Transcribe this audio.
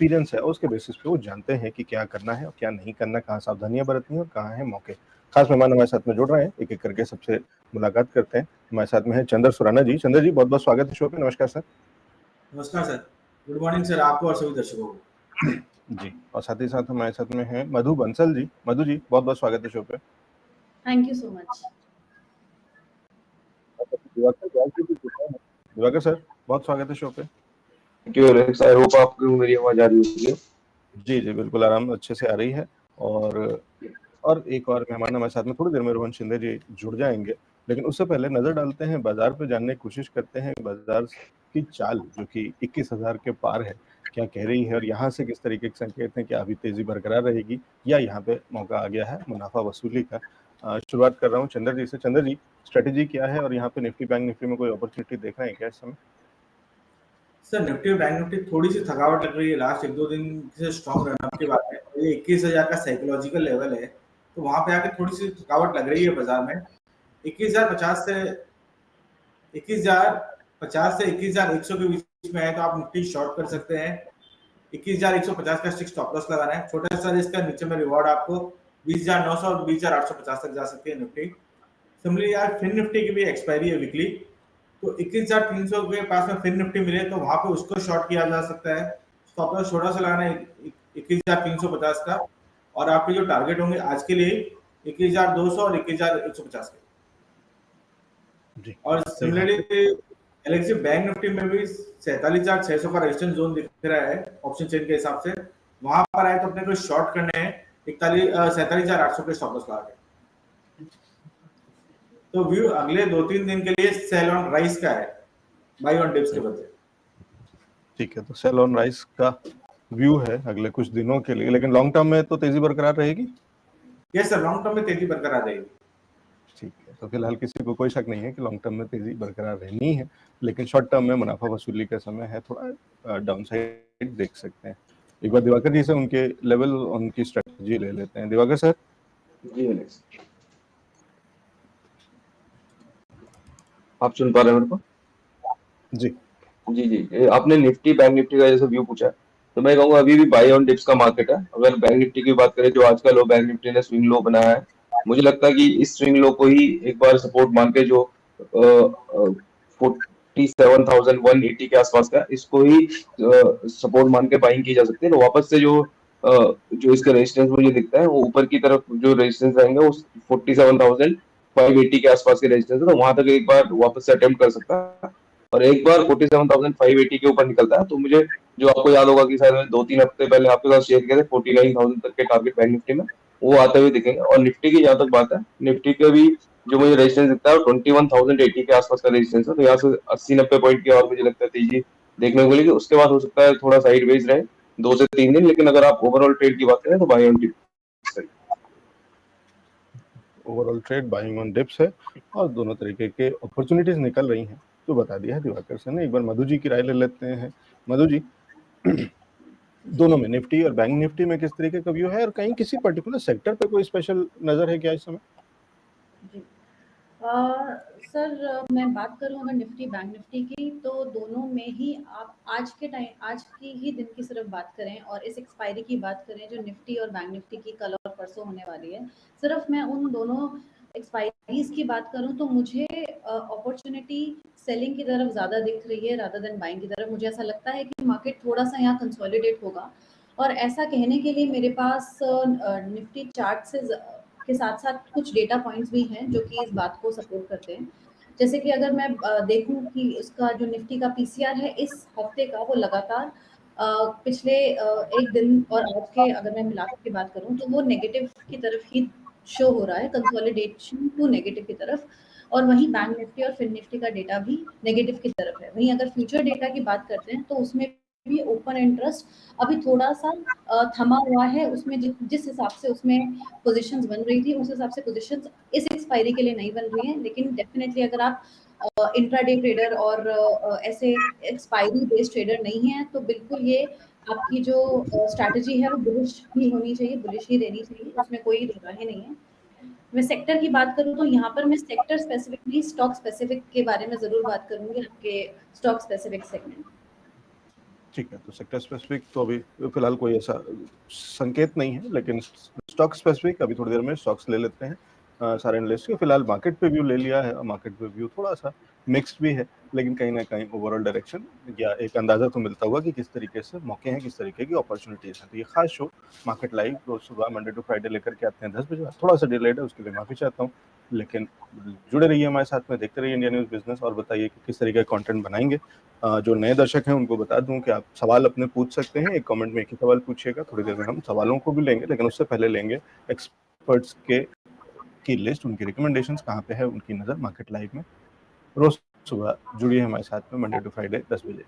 Experience है उसके basis पे वो जानते हैं कि क्या करना है और क्या नहीं करना, कहाँ सावधानियां बरतनी है और कहाँ है मौके। खास मेहमान हमारे साथ में जुड़ रहे हैं, एक एक करके सबसे मुलाकात करते हैं। हमारे साथ में है चंद्र सुराना जी। चंद्र जी, बहुत बहुत स्वागत है शो पे। नमस्कार सर। नमस्कार सर, गुड मॉर्निंग सर, आपको और सभी दर्शकों को। जी, और साथ ही साथ हमारे साथ में है मधु बंसल जी। मधु जी, बहुत बहुत स्वागत है शो पे। Thank you so much. Diwakar sir, बहुत स्वागत है शो पे। Thank you Alex, I hope आपको मेरी आवाज आ रही है। जी जी बिल्कुल, आराम अच्छे से आ रही है। और एक और मेहमान हमारे साथ में थोड़ी देर में रोहन शिंदे जी जुड़ जाएंगे, लेकिन उससे पहले नजर डालते हैं बाजार पे, जानने की कोशिश करते हैं बाजार की चाल जो कि 21,000 के पार है, क्या कह रही है और यहाँ से किस तरीके के संकेत हैं कि अभी तेजी बरकरार रहेगी या यहाँ पे मौका आ गया है मुनाफा वसूली का। शुरुआत कर रहा हूँ चंद्र जी से। चंद्र जी, स्ट्रेटेजी क्या है और यहाँ पे निफ्टी बैंक निफ्टी में कोई अपॉर्चुनिटी देख रहे हैं क्या इस समय? सर, निफ्टी और बैंक निफ्टी थोड़ी सी थकावट लग रही है, लास्ट 1-2 दिन से स्ट्रॉन्ग रनअप के बाद है। ये 21,000 का साइकोलॉजिकल लेवल है, तो वहां पे आके थोड़ी सी थकावट लग रही है बाजार में। 21,050 से 21,100 के बीच में है तो आप निफ्टी शॉर्ट कर सकते हैं। 21,150 का स्टॉप लॉस लगाना है। छोटा सा रिस्क है, नीचे में रिवॉर्ड आपको 20,900 और 20,850 तक जा सकती है निफ्टी। सिमिलरली यार फिन निफ्टी की भी एक्सपायरी है वीकली, तो 21,300 के पास में फिन निफ्टी मिले तो वहां पे उसको शॉर्ट किया जा सकता है। स्टॉप लॉस छोटा सा लगाना है 21,350 का, और आपके जो टारगेट होंगे आज के लिए 21,200 और 21,150 के। जी, और सिमिलरली एलेक्सी बैंक निफ्टी में भी 47,600 का रेजिस्टेंस जोन दिख रहा है ऑप्शन चेन के हिसाब से। वहां पर आए तो अपने को शॉर्ट करने हैं 47,800 के स्टॉप लॉस लगा के। तो व्यू अगले 2-3 दिन के लिए सेल ऑन राइस का है, बाय ऑन डिप्स के बदले। ठीक है, तो सेल ऑन राइस का व्यू है अगले कुछ दिनों के लिए, लेकिन लॉन्ग टर्म में तो तेजी बरकरार रहेगी। यस सर, लॉन्ग टर्म में तेजी बरकरार रहेगी। ठीक है, तो फिलहाल किसी को कोई शक नहीं है कि लॉन्ग टर्म में तेजी बरकरार रहनी है, लेकिन शॉर्ट टर्म में मुनाफा वसूली का समय है, थोड़ा डाउन साइड देख सकते हैं। एक बार दिवाकर जी से उनके लेवल, उनकी स्ट्रेटजी ले लेते हैं। दिवाकर सर। जी एलेक्स, आप सुन पा रहे हैं मेरे को? जी जी जी, आपने निफ्टी बैंक निफ्टी का जैसे व्यू पूछा, तो मैं कहूँगा अभी भी बाय ऑन डिप्स का मार्केट है। अगर बैंक निफ्टी की बात करें, जो आज का लो बैंक निफ्टी ने स्विंग लो बनाया है, मुझे लगता है कि इस स्विंग लो को ही एक बार सपोर्ट मान के, जो 47,180 के आसपास का, इसको ही सपोर्ट मान के बाइंग की जा सकती है। तो वापस से जो इसका रेजिस्टेंस मुझे दिखता है, वो ऊपर की तरफ जो रेजिस्टेंस रहेंगे वो 47,580 के आसपास के रेजिस्टेंस है, तो वहां तक एक बार वापस से अटेम्प्ट कर सकता है। और एक बार 47,580 के ऊपर निकलता है तो मुझे, जो आपको याद होगा कि शायद 2-3 हफ्ते पहले आपके साथ शेयर किया था, 49,000 तक के टारगेट बैंक निफ्टी में, वो आते हुए दिखेंगे। और निफ्टी की जहां तक बात है, निफ्टी के भी जो मुझे रेजिस्टेंस दिखता है 21,080 के आसपास का रेजिस्टेंस है, तो यहाँ से 80-90 पॉइंट की और मुझे लगता है तेजी देखने को मिलेगी। उसके बाद हो सकता है थोड़ा साइडवेज रहे 2 से 3 दिन, लेकिन अगर आप ओवरऑल ट्रेड की बात करें तो बाय ऑन डिप्स है। Overall trade buying on dips है और दोनों तरीके के अपॉर्चुनिटीज निकल रही हैं, तो बता दिया है दिवाकर सर ने। एक बार मधु जी की राय ले लेते हैं। मधु जी, दोनों में, निफ्टी और बैंक निफ्टी में किस तरीके का व्यू है और कहीं किसी पर्टिकुलर सेक्टर पे कोई स्पेशल नजर है क्या इस समय? जी सर, मैं बात करूं अगर निफ्टी बैंक निफ्टी की, तो दोनों में ही आप आज की ही दिन की सिर्फ बात करें और इस एक्सपायरी की बात करें जो निफ्टी और बैंक निफ्टी की कल और परसों होने वाली है, सिर्फ मैं उन दोनों एक्सपायरीज की बात करूं तो मुझे अपॉर्चुनिटी सेलिंग की तरफ ज़्यादा दिख रही है रादर देन बाइंग की तरफ। मुझे ऐसा लगता है कि मार्केट थोड़ा सा यहाँ कंसोलिडेट होगा, और ऐसा कहने के लिए मेरे पास निफ्टी चार्ट से के साथ साथ कुछ डेटा पॉइंट्स भी हैं जो कि इस बात को सपोर्ट करते हैं। जैसे कि अगर मैं देखूं कि उसका जो निफ्टी का पीसीआर है इस हफ्ते का, वो लगातार पिछले एक दिन और आज के अगर मैं मिलाकर की बात करूं तो वो नेगेटिव की तरफ ही शो हो रहा है, कंसोलिडेशन टू नेगेटिव की तरफ। और वहीं बैंक निफ्टी और फिन निफ्टी का डेटा भी नेगेटिव की तरफ है। वहीं अगर फ्यूचर डेटा की बात करते हैं तो उसमें भी ओपन इंटरेस्ट अभी थोड़ा सा थमा हुआ है। उसमें जिस हिसाब से उसमें पोजीशंस बन रही थी, उस हिसाब से पोजीशंस इस एक्सपायरी के लिए नहीं बन रही हैं। लेकिन डेफिनेटली अगर आप इंट्राडे ट्रेडर और ऐसे एक्सपायरी बेस्ड ट्रेडर नहीं है तो बिल्कुल ये आपकी जो स्ट्रैटेजी है वो बुलिश ही होनी चाहिए, बुलिश ही रहनी चाहिए, उसमें कोई दो राहें नहीं है। मैं सेक्टर की बात करूं तो यहाँ पर मैं सेक्टर स्पेसिफिकली स्टॉक स्पेसिफिक के बारे में जरूर बात करूंगी, आपके स्टॉक स्पेसिफिक सेगमेंट। ठीक है, तो सेक्टर स्पेसिफिक तो अभी फिलहाल कोई ऐसा संकेत नहीं है, लेकिन स्टॉक स्पेसिफिक अभी थोड़ी देर में स्टॉक्स ले लेते हैं सारे एनालिस्ट के। फिलहाल मार्केट पे व्यू ले लिया है, मार्केट पे व्यू थोड़ा सा मिक्स्ड भी है, लेकिन कहीं ना कहीं ओवरऑल डायरेक्शन या एक अंदाजा तो मिलता हुआ कि किस तरीके से मौके हैं, किस तरीके की अपॉर्चुनिटीज हैं। तो ये खास शो मार्केट लाइव रोज सुबह मंडे टू फ्राइडे लेकर के आते हैं 10 बजे, थोड़ा सा डिलेड है, उसके लिए माफी चाहता हूँ, लेकिन जुड़े रहिए हमारे साथ में, देखते रहिए इंडिया न्यूज़ बिजनेस, और बताइए कि किस तरीके का कंटेंट बनाएंगे। जो नए दर्शक हैं उनको बता दूं कि आप सवाल अपने पूछ सकते हैं, एक कमेंट में एक ही सवाल पूछिएगा, थोड़ी देर में हम सवालों को भी लेंगे, लेकिन उससे पहले लेंगे एक्सपर्ट्स की लिस्ट, उनकी रिकमेंडेशंस कहाँ पे है, उनकी नज़र मार्केट लाइव में। रोज सुबह जुड़िए हमारे साथ में मंडे टू फ्राइडे 10 बजे।